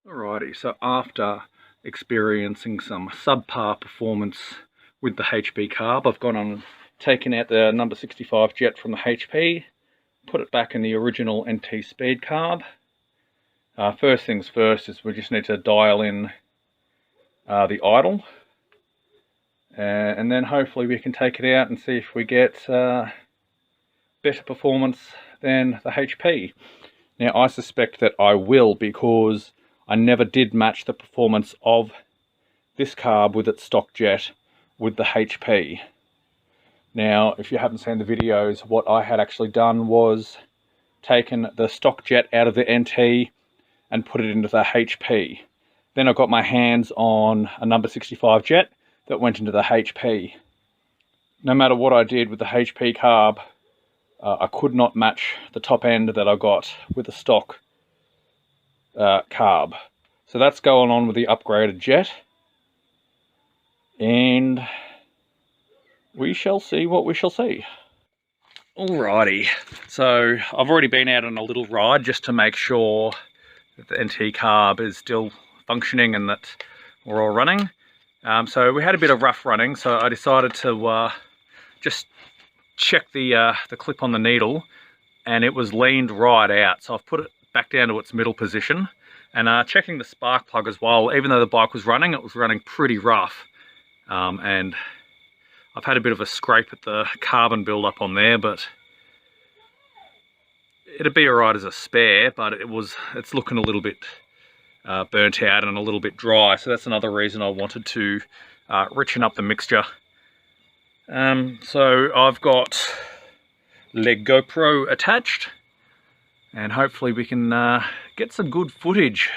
Alrighty, so after experiencing some subpar performance with the HP carb, I've gone on and taken out the number 65 jet from the HP, put it back in the original NT speed carb. First things first is we just need to dial in the idle, and then hopefully we can take it out and see if we get better performance than the HP. Now I suspect that I will, because I never did match the performance of this carb with its stock jet with the HP. Now, if you haven't seen the videos, what I had actually done was taken the stock jet out of the NT and put it into the HP. Then I got my hands on a number 65 jet that went into the HP. No matter what I did with the HP carb, I could not match the top end that I got with the stock carb. So that's going on with the upgraded jet, and we shall see what we shall see. Alrighty, so I've already been out on a little ride just to make sure that the NT carb is still functioning and that we're all running. So we had a bit of rough running, so I decided to just check the clip on the needle, and it was leaned right out. So I've put it back down to its middle position, and checking the spark plug as well. Even though the bike was running, it was running pretty rough, and I've had a bit of a scrape at the carbon build-up on there, but it'd be alright as a spare, but it's looking a little bit burnt out and a little bit dry, so that's another reason I wanted to richen up the mixture. So I've got leg GoPro attached, and hopefully we can get some good footage.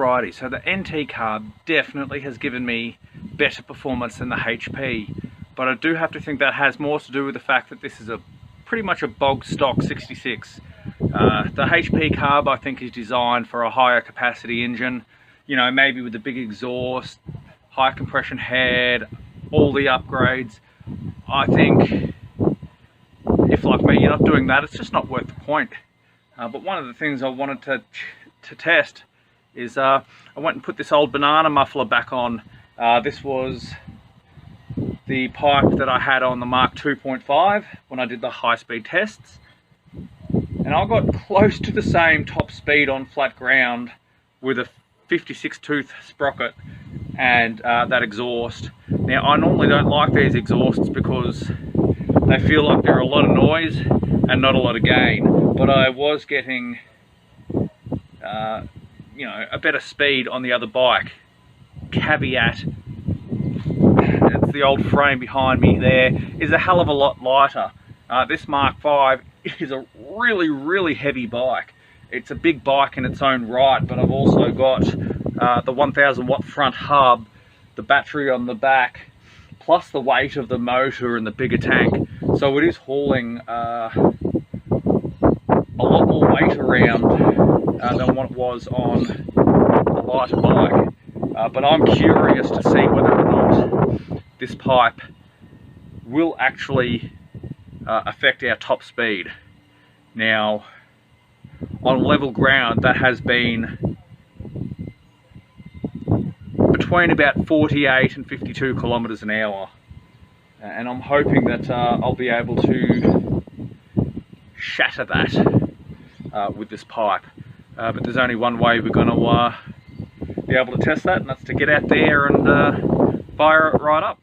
Alrighty, so the NT carb definitely has given me better performance than the HP, but I do have to think that has more to do with the fact that this is a pretty much a bog stock 66. The HP carb I think is designed for a higher capacity engine, you know, maybe with a big exhaust, high compression head, all the upgrades. I think if, like me, you're not doing that, it's just not worth the point. But one of the things I wanted to test is I went and put this old banana muffler back on. This was the pipe that I had on the Mark 2.5 when I did the high-speed tests, and I got close to the same top speed on flat ground with a 56 tooth sprocket and that exhaust. Now, I normally don't like these exhausts because they feel like they're a lot of noise and not a lot of gain, but I was getting you know, a better speed on the other bike. Caveat, it's the old frame behind me there, is a hell of a lot lighter. This Mark 5 is a really heavy bike. It's a big bike in its own right, but I've also got the 1000 watt front hub, the battery on the back, plus the weight of the motor and the bigger tank. So it is hauling a lot more weight around than what it was on the lighter bike. But I'm curious to see whether or not this pipe will actually affect our top speed. Now, on level ground, that has been between about 48 and 52 kilometers an hour, and I'm hoping that I'll be able to shatter that with this pipe. But there's only one way we're going to be able to test that, and that's to get out there and fire it right up.